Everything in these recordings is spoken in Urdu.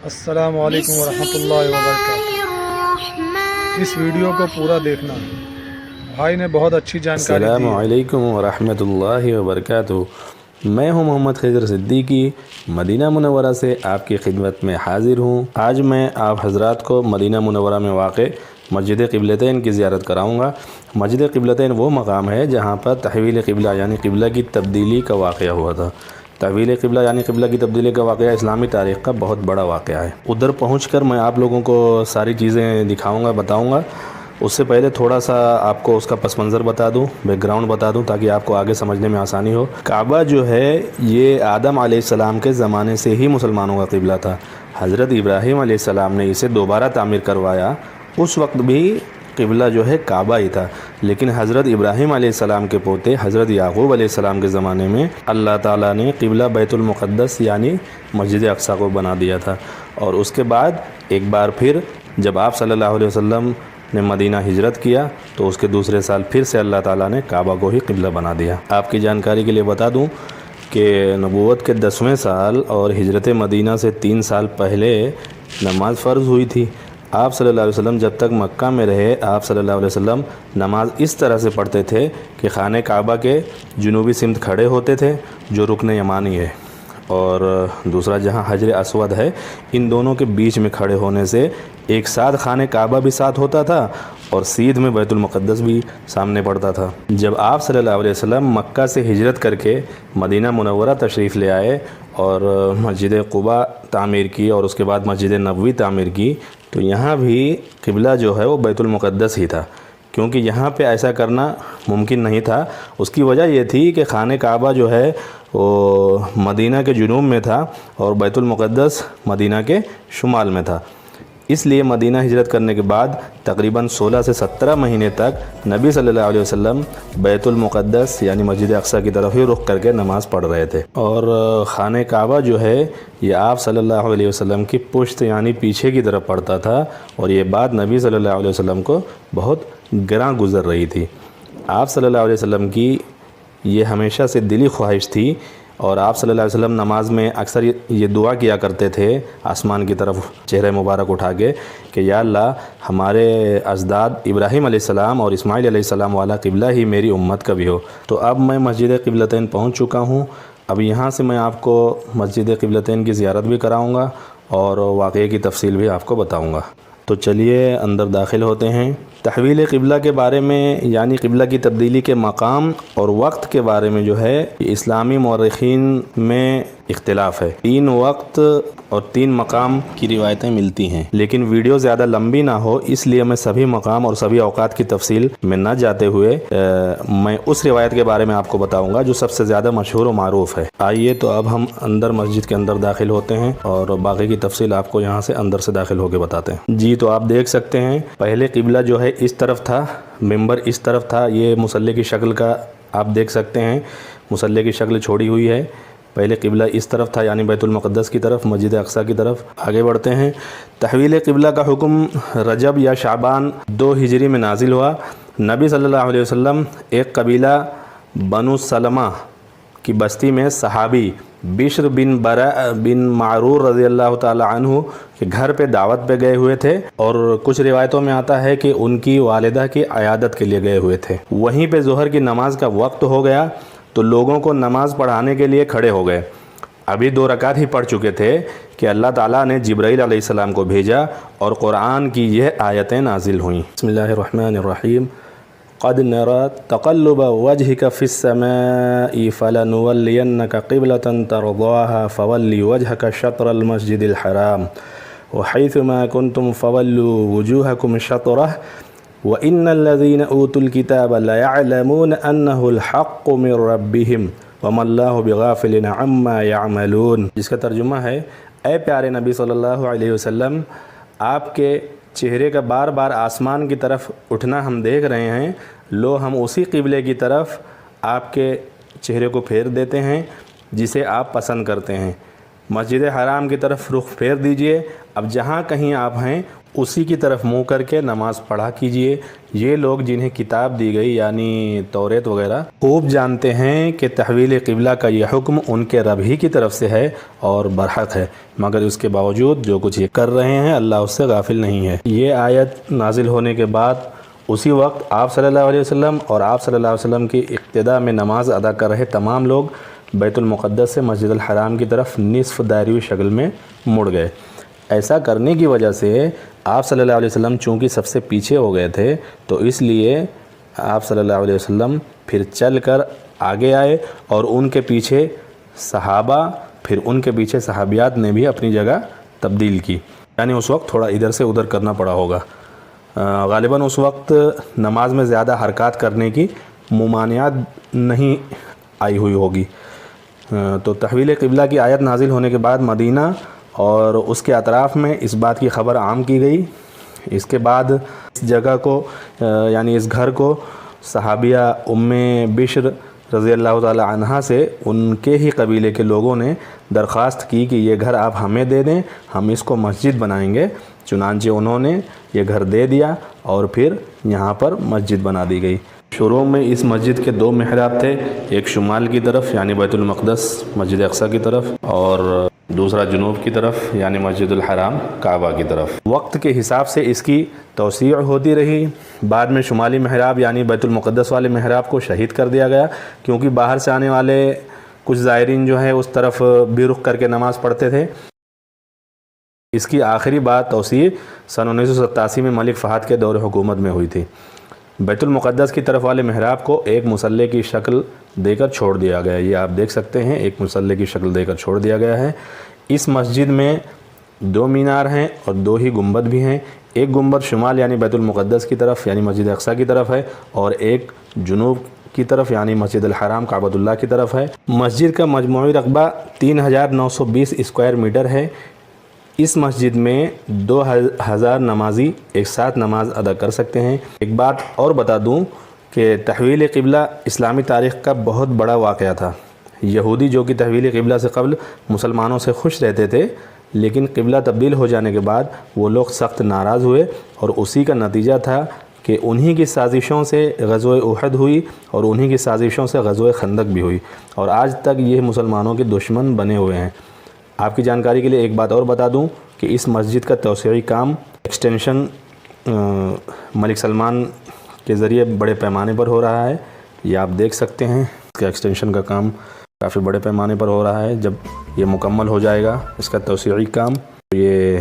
السلام علیکم ورحمۃ اللہ وبرکاتہ۔ اس ویڈیو کو پورا دیکھنا، بھائی نے بہت اچھی جانکاری دی السلام ہے۔ علیکم ورحمۃ اللہ وبرکاتہ۔ میں ہوں محمد خضر صدیقی، مدینہ منورہ سے آپ کی خدمت میں حاضر ہوں۔ آج میں آپ حضرات کو مدینہ منورہ میں واقع مسجد قبلتین کی زیارت کراؤں گا۔ مسجد قبلتین وہ مقام ہے جہاں پر تحویل قبلہ یعنی قبلہ کی تبدیلی کا واقعہ ہوا تھا۔ تحویل قبلہ یعنی قبلہ کی تبدیلی کا واقعہ اسلامی تاریخ کا بہت بڑا واقعہ ہے۔ ادھر پہنچ کر میں آپ لوگوں کو ساری چیزیں دکھاؤں گا، بتاؤں گا۔ اس سے پہلے تھوڑا سا آپ کو اس کا پس منظر بتا دوں، بیک گراؤنڈ بتا دوں تاکہ آپ کو آگے سمجھنے میں آسانی ہو۔ کعبہ جو ہے یہ آدم علیہ السلام کے زمانے سے ہی مسلمانوں کا قبلہ تھا۔ حضرت ابراہیم علیہ السلام نے اسے دوبارہ تعمیر کروایا، اس وقت بھی قبلہ جو ہے کعبہ ہی تھا، لیکن حضرت ابراہیم علیہ السلام کے پوتے حضرت یعقوب علیہ السلام کے زمانے میں اللہ تعالیٰ نے قبلہ بیت المقدس یعنی مسجد اقصیٰ کو بنا دیا تھا۔ اور اس کے بعد ایک بار پھر جب آپ صلی اللہ علیہ وسلم نے مدینہ ہجرت کیا تو اس کے دوسرے سال پھر سے اللہ تعالیٰ نے کعبہ کو ہی قبلہ بنا دیا۔ آپ کی جانکاری کے لیے بتا دوں کہ نبوت کے 10ویں سال اور ہجرت مدینہ سے 3 سال پہلے نماز فرض ہوئی تھی۔ آپ صلی اللہ علیہ وسلم جب تک مکہ میں رہے، آپ صلی اللہ علیہ وسلم نماز اس طرح سے پڑھتے تھے کہ خانہ کعبہ کے جنوبی سمت کھڑے ہوتے تھے جو رکن یمانی ہے، اور دوسرا جہاں حجر اسود ہے، ان دونوں کے بیچ میں کھڑے ہونے سے ایک ساتھ خانہ کعبہ بھی ساتھ ہوتا تھا اور سیدھ میں بیت المقدس بھی سامنے پڑتا تھا۔ جب آپ صلی اللہ علیہ وسلم مکہ سے ہجرت کر کے مدینہ منورہ تشریف لے آئے اور مسجد قباء تعمیر کی اور اس کے بعد مسجد نبوی تعمیر کی، تو یہاں بھی قبلہ جو ہے وہ بیت المقدس ہی تھا، کیونکہ یہاں پہ ایسا کرنا ممکن نہیں تھا۔ اس کی وجہ یہ تھی کہ خانہ کعبہ جو ہے وہ مدینہ کے جنوب میں تھا اور بیت المقدس مدینہ کے شمال میں تھا۔ اس لیے مدینہ ہجرت کرنے کے بعد تقریباً 16 سے 17 مہینے تک نبی صلی اللہ علیہ وسلم بیت المقدس یعنی مسجد اقصیٰ کی طرف ہی رخ کر کے نماز پڑھ رہے تھے، اور خانہ کعبہ جو ہے یہ آپ صلی اللہ علیہ وسلم کی پشت یعنی پیچھے کی طرف پڑتا تھا، اور یہ بات نبی صلی اللہ علیہ وسلم کو بہت گراں گزر رہی تھی۔ آپ صلی اللہ علیہ وسلم کی یہ ہمیشہ سے دلی خواہش تھی، اور آپ صلی اللہ علیہ وسلم نماز میں اکثر یہ دعا کیا کرتے تھے آسمان کی طرف چہرہ مبارک اٹھا کے کہ یا اللہ ہمارے اجداد ابراہیم علیہ السلام اور اسماعیل علیہ السلام والا قبلہ ہی میری امت کا بھی ہو۔ تو اب میں مسجد قبلتین پہنچ چکا ہوں۔ اب یہاں سے میں آپ کو مسجد قبلتین کی زیارت بھی کراؤں گا اور واقعے کی تفصیل بھی آپ کو بتاؤں گا۔ تو چلیے اندر داخل ہوتے ہیں۔ تحویل قبلہ کے بارے میں یعنی قبلہ کی تبدیلی کے مقام اور وقت کے بارے میں جو ہے اسلامی مورخین میں اختلاف ہے۔ 3 وقت اور 3 مقام کی روایتیں ملتی ہیں، لیکن ویڈیو زیادہ لمبی نہ ہو اس لیے میں سبھی مقام اور سبھی اوقات کی تفصیل میں نہ جاتے ہوئے میں اس روایت کے بارے میں آپ کو بتاؤں گا جو سب سے زیادہ مشہور و معروف ہے۔ آئیے تو اب ہم اندر مسجد کے اندر داخل ہوتے ہیں اور باقی کی تفصیل آپ کو یہاں سے اندر سے داخل ہو کے بتاتے ہیں۔ جی تو آپ دیکھ سکتے ہیں پہلے قبلہ جو ہے اس طرف تھا، ممبر اس طرف تھا، یہ مصلی کی شکل کا آپ دیکھ سکتے ہیں، مصلی کی شکل چھوڑی ہوئی ہے۔ پہلے قبلہ اس طرف تھا یعنی بیت المقدس کی طرف، مسجد اقصیٰ کی طرف۔ آگے بڑھتے ہیں۔ تحویل قبلہ کا حکم رجب یا شعبان 2 ہجری میں نازل ہوا۔ نبی صلی اللہ علیہ وسلم ایک قبیلہ بنو سلمہ کی بستی میں صحابی بشر بن معرور رضی اللہ تعالی عنہ کے گھر پہ دعوت پہ گئے ہوئے تھے، اور کچھ روایتوں میں آتا ہے کہ ان کی والدہ کی عیادت کے لیے گئے ہوئے تھے۔ وہیں پہ ظہر کی نماز کا وقت ہو گیا تو لوگوں کو نماز پڑھانے کے لیے کھڑے ہو گئے۔ ابھی 2 رکعت ہی پڑھ چکے تھے کہ اللہ تعالیٰ نے جبرائیل علیہ السلام کو بھیجا اور قرآن کی یہ آیتیں نازل ہوئیں۔ بسم اللہ الرحمن الرحیم۔ قد نرى تقلب وجهك في السماء فلنولينك قبلة ترضاها فول وجهك شطر المسجد الحرام وحيثما كنتم فولوا وجوهكم شطره وإن الذين أوتوا الكتاب ليعلمون أنه الحق من ربهم وما الله بغافل عما يعملون، جس کا ترجمہ ہے اے پیارے نبی صلی اللہ علیہ وسلم، آپ کے چہرے کا بار بار آسمان کی طرف اٹھنا ہم دیکھ رہے ہیں، لو ہم اسی قبلے کی طرف آپ کے چہرے کو پھیر دیتے ہیں جسے آپ پسند کرتے ہیں۔ مسجد حرام کی طرف رخ پھیر دیجئے، اب جہاں کہیں آپ ہیں اسی کی طرف منہ کر کے نماز پڑھا کیجئے۔ یہ لوگ جنہیں کتاب دی گئی یعنی توریت وغیرہ خوب جانتے ہیں کہ تحویل قبلہ کا یہ حکم ان کے رب ہی کی طرف سے ہے اور برحق ہے، مگر اس کے باوجود جو کچھ یہ کر رہے ہیں اللہ اس سے غافل نہیں ہے۔ یہ آیت نازل ہونے کے بعد اسی وقت آپ صلی اللہ علیہ وسلم اور آپ صلی اللہ علیہ وسلم کی اقتداء میں نماز ادا کر رہے تمام لوگ بیت المقدس سے مسجد الحرام کی طرف نصف دائرہوی شکل میں مڑ گئے۔ ایسا کرنے کی وجہ سے آپ صلی اللہ علیہ وسلم چونکہ سب سے پیچھے ہو گئے تھے تو اس لیے آپ صلی اللہ علیہ وسلم پھر چل کر آگے آئے اور ان کے پیچھے صحابہ، پھر ان کے پیچھے صحابیات نے بھی اپنی جگہ تبدیل کی، یعنی اس وقت تھوڑا ادھر سے ادھر کرنا پڑا ہوگا۔ غالباً اس وقت نماز میں زیادہ حرکات کرنے کی ممانعت نہیں آئی ہوئی ہوگی۔ تو تحویل قبلہ کی آیت نازل ہونے کے بعد مدینہ اور اس کے اطراف میں اس بات کی خبر عام کی گئی۔ اس کے بعد اس جگہ کو یعنی اس گھر کو صحابیہ ام بشر رضی اللہ تعالی عنہا سے ان کے ہی قبیلے کے لوگوں نے درخواست کی کہ یہ گھر آپ ہمیں دے دیں، ہم اس کو مسجد بنائیں گے۔ چنانچہ انہوں نے یہ گھر دے دیا اور پھر یہاں پر مسجد بنا دی گئی۔ شروع میں اس مسجد کے 2 محراب تھے، ایک شمال کی طرف یعنی بیت المقدس مسجد اقصی کی طرف اور دوسرا جنوب کی طرف یعنی مسجد الحرام کعبہ کی طرف۔ وقت کے حساب سے اس کی توسیع ہوتی رہی۔ بعد میں شمالی محراب یعنی بیت المقدس والے محراب کو شہید کر دیا گیا، کیونکہ باہر سے آنے والے کچھ زائرین جو ہیں اس طرف بھی رخ کر کے نماز پڑھتے تھے۔ اس کی آخری بار توسیع سن 1987 میں ملک فہد کے دور حکومت میں ہوئی تھی۔ بیت المقدس کی طرف والے محراب کو ایک مصلی کی شکل دے کر چھوڑ دیا گیا، یہ آپ دیکھ سکتے ہیں، ایک مصلی کی شکل دے کر چھوڑ دیا گیا ہے۔ اس مسجد میں 2 مینار ہیں اور 2 ہی گنبد بھی ہیں۔ ایک گنبد شمال یعنی بیت المقدس کی طرف یعنی مسجد اقصی کی طرف ہے اور ایک جنوب کی طرف یعنی مسجد الحرام کعبۃ اللہ کی طرف ہے۔ مسجد کا مجموعی رقبہ 3920 اسکوائر میٹر ہے۔ اس مسجد میں 2000 نمازی ایک ساتھ نماز ادا کر سکتے ہیں۔ ایک بات اور بتا دوں کہ تحویل قبلہ اسلامی تاریخ کا بہت بڑا واقعہ تھا۔ یہودی جو کہ تحویل قبلہ سے قبل مسلمانوں سے خوش رہتے تھے، لیکن قبلہ تبدیل ہو جانے کے بعد وہ لوگ سخت ناراض ہوئے اور اسی کا نتیجہ تھا کہ انہی کی سازشوں سے غزوہ احد ہوئی اور انہی کی سازشوں سے غزوہ خندق بھی ہوئی اور آج تک یہ مسلمانوں کے دشمن بنے ہوئے ہیں۔ آپ کی جانکاری کے لیے ایک بات اور بتا دوں کہ اس مسجد کا توسیعی کام ایکسٹینشن ملک سلمان کے ذریعے بڑے پیمانے پر ہو رہا ہے۔ یہ آپ دیکھ سکتے ہیں، اس کا ایکسٹینشن کا کام کافی بڑے پیمانے پر ہو رہا ہے۔ جب یہ مکمل ہو جائے گا اس کا توسیعی کام، تو یہ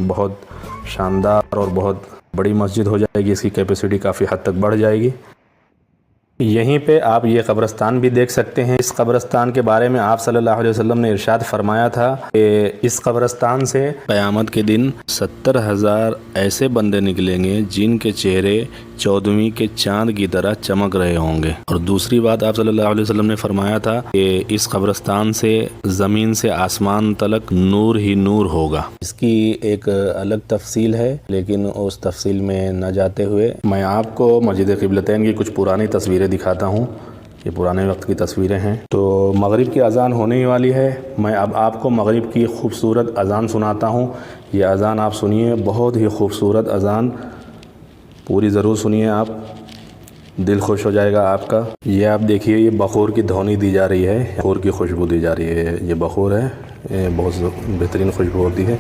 بہت شاندار اور بہت بڑی مسجد ہو جائے گی، اس کی کیپیسٹی کافی حد تک بڑھ جائے گی۔ یہیں پہ آپ یہ قبرستان بھی دیکھ سکتے ہیں۔ اس قبرستان کے بارے میں آپ صلی اللہ علیہ وسلم نے ارشاد فرمایا تھا کہ اس قبرستان سے قیامت کے دن 70,000 ایسے بندے نکلیں گے جن کے چہرے 14ویں کے چاند کی طرح چمک رہے ہوں گے۔ اور دوسری بات آپ صلی اللہ علیہ وسلم نے فرمایا تھا کہ اس قبرستان سے زمین سے آسمان تلک نور ہی نور ہوگا۔ اس کی ایک الگ تفصیل ہے، لیکن اس تفصیل میں نہ جاتے ہوئے میں آپ کو مسجد قبلتین کی کچھ پرانی تصویریں دکھاتا ہوں۔ یہ پرانے وقت کی تصویریں ہیں۔ تو مغرب کی اذان ہونے ہی والی ہے۔ میں اب آپ کو مغرب کی خوبصورت اذان سناتا ہوں۔ یہ اذان آپ سنیے، بہت ہی خوبصورت اذان، پوری ضرور سنیے، آپ دل خوش ہو جائے گا آپ کا۔ یہ آپ دیکھیے، یہ بخور کی دھونی دی جا رہی ہے، بخور کی خوشبو دی جا رہی ہے۔ یہ بخور ہے، یہ بہت بہترین خوشبو ہوتی ہے۔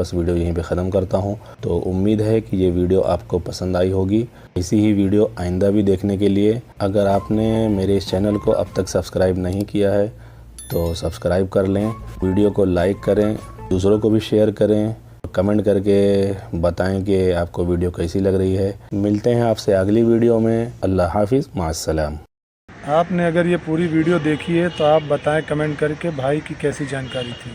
بس ویڈیو یہیں پہ ختم کرتا ہوں۔ تو امید ہے کہ یہ ویڈیو آپ کو پسند آئی ہوگی۔ اسی ہی ویڈیو آئندہ بھی دیکھنے کے لیے اگر آپ نے میرے اس چینل کو اب تک سبسکرائب نہیں کیا ہے تو سبسکرائب کر لیں، ویڈیو کو لائک کریں، دوسروں کو بھی شیئر کریں، کمنٹ کر کے بتائیں کہ آپ کو ویڈیو کیسی لگ رہی ہے۔ ملتے ہیں آپ سے اگلی ویڈیو میں۔ اللہ حافظ، مع السلام۔ آپ نے اگر یہ پوری ویڈیو دیکھی ہے تو آپ بتائیں کمنٹ کر کے بھائی کی کیسی جانکاری تھی۔